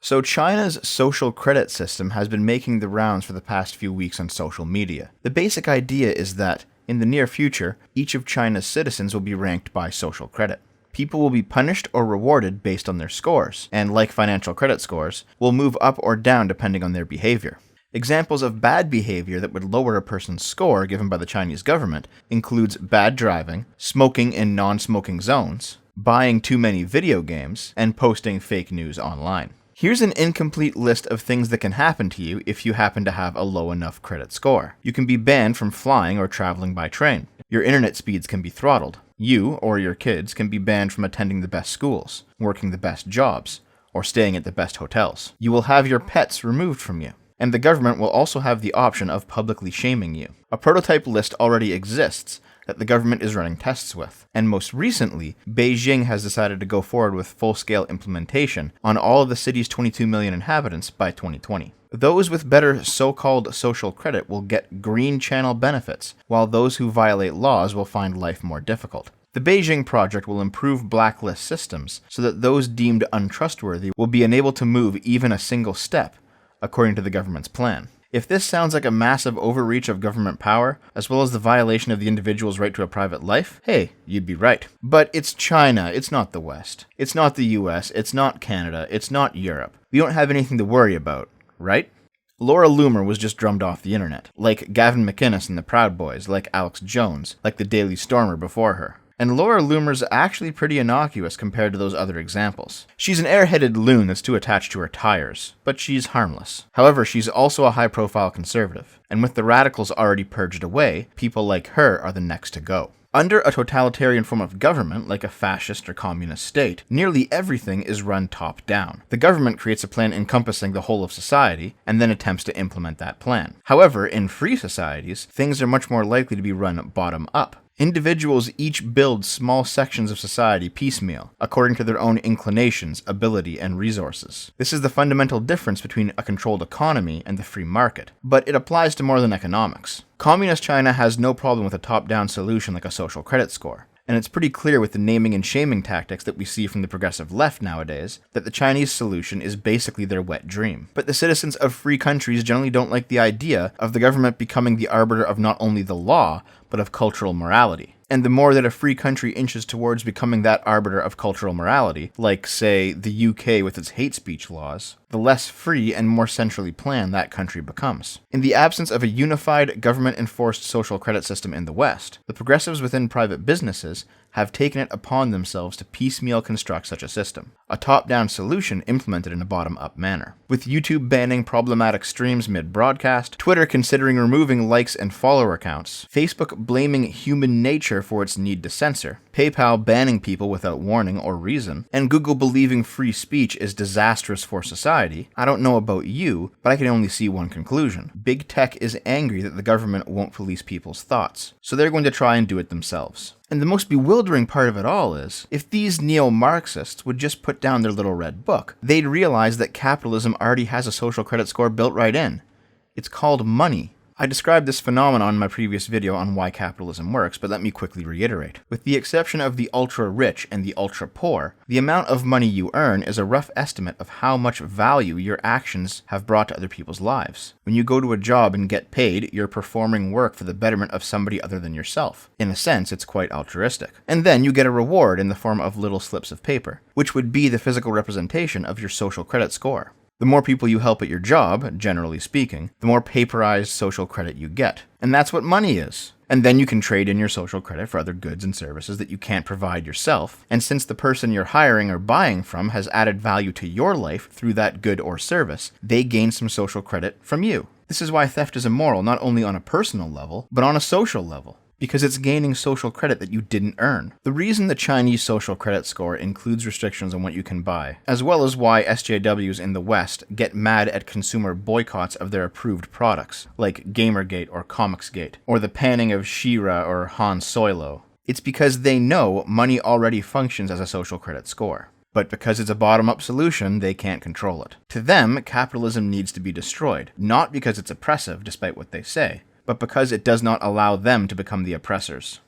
So China's social credit system has been making the rounds for the past few weeks on social media. The basic idea is that, in the near future, each of China's citizens will be ranked by social credit. People will be punished or rewarded based on their scores, and like financial credit scores, will move up or down depending on their behavior. Examples of bad behavior that would lower a person's score given by the Chinese government includes bad driving, smoking in non-smoking zones, buying too many video games, and posting fake news online. Here's an incomplete list of things that can happen to you if you happen to have a low enough credit score. You can be banned from flying or traveling by train. Your internet speeds can be throttled. You, or your kids, can be banned from attending the best schools, working the best jobs, or staying at the best hotels. You will have your pets removed from you. And the government will also have the option of publicly shaming you. A prototype list already exists that the government is running tests with. And most recently, Beijing has decided to go forward with full-scale implementation on all of the city's 22 million inhabitants by 2020. Those with better so-called social credit will get green channel benefits, while those who violate laws will find life more difficult. The Beijing project will improve blacklist systems so that those deemed untrustworthy will be unable to move even a single step, according to the government's plan. If this sounds like a massive overreach of government power, as well as the violation of the individual's right to a private life, hey, you'd be right. But it's China, it's not the West. It's not the US, it's not Canada, it's not Europe. We don't have anything to worry about, right? Laura Loomer was just drummed off the internet, like Gavin McInnes and the Proud Boys, like Alex Jones, like the Daily Stormer before her. And Laura Loomer's actually pretty innocuous compared to those other examples. She's an airheaded loon that's too attached to her tires, but she's harmless. However, she's also a high-profile conservative, and with the radicals already purged away, people like her are the next to go. Under a totalitarian form of government, like a fascist or communist state, nearly everything is run top-down. The government creates a plan encompassing the whole of society, and then attempts to implement that plan. However, in free societies, things are much more likely to be run bottom-up. Individuals each build small sections of society piecemeal, according to their own inclinations, ability, and resources. This is the fundamental difference between a controlled economy and the free market, but it applies to more than economics. Communist China has no problem with a top-down solution like a social credit score. And it's pretty clear with the naming and shaming tactics that we see from the progressive left nowadays that the Chinese solution is basically their wet dream. But the citizens of free countries generally don't like the idea of the government becoming the arbiter of not only the law, but of cultural morality. And the more that a free country inches towards becoming that arbiter of cultural morality, like, say, the UK with its hate speech laws, the less free and more centrally planned that country becomes. In the absence of a unified, government-enforced social credit system in the West, the progressives within private businesses have taken it upon themselves to piecemeal construct such a system, a top-down solution implemented in a bottom-up manner. With YouTube banning problematic streams mid-broadcast, Twitter considering removing likes and follower counts, Facebook blaming human nature for its need to censor, PayPal banning people without warning or reason, and Google believing free speech is disastrous for society, I don't know about you, but I can only see one conclusion. Big tech is angry that the government won't police people's thoughts, so they're going to try and do it themselves. And the most bewildering part of it all is, if these neo-Marxists would just put down their little red book, they'd realize that capitalism already has a social credit score built right in. It's called money. I described this phenomenon in my previous video on why capitalism works, but let me quickly reiterate. With the exception of the ultra-rich and the ultra-poor, the amount of money you earn is a rough estimate of how much value your actions have brought to other people's lives. When you go to a job and get paid, you're performing work for the betterment of somebody other than yourself. In a sense, it's quite altruistic. And then you get a reward in the form of little slips of paper, which would be the physical representation of your social credit score. The more people you help at your job, generally speaking, the more paperized social credit you get. And that's what money is. And then you can trade in your social credit for other goods and services that you can't provide yourself. And since the person you're hiring or buying from has added value to your life through that good or service, they gain some social credit from you. This is why theft is immoral not only on a personal level, but on a social level. Because it's gaining social credit that you didn't earn. The reason the Chinese social credit score includes restrictions on what you can buy, as well as why SJWs in the West get mad at consumer boycotts of their approved products, like Gamergate or Comicsgate, or the panning of She-Ra or Han Solo. It's because they know money already functions as a social credit score. But because it's a bottom-up solution, they can't control it. To them, capitalism needs to be destroyed, not because it's oppressive, despite what they say, but because it does not allow them to become the oppressors.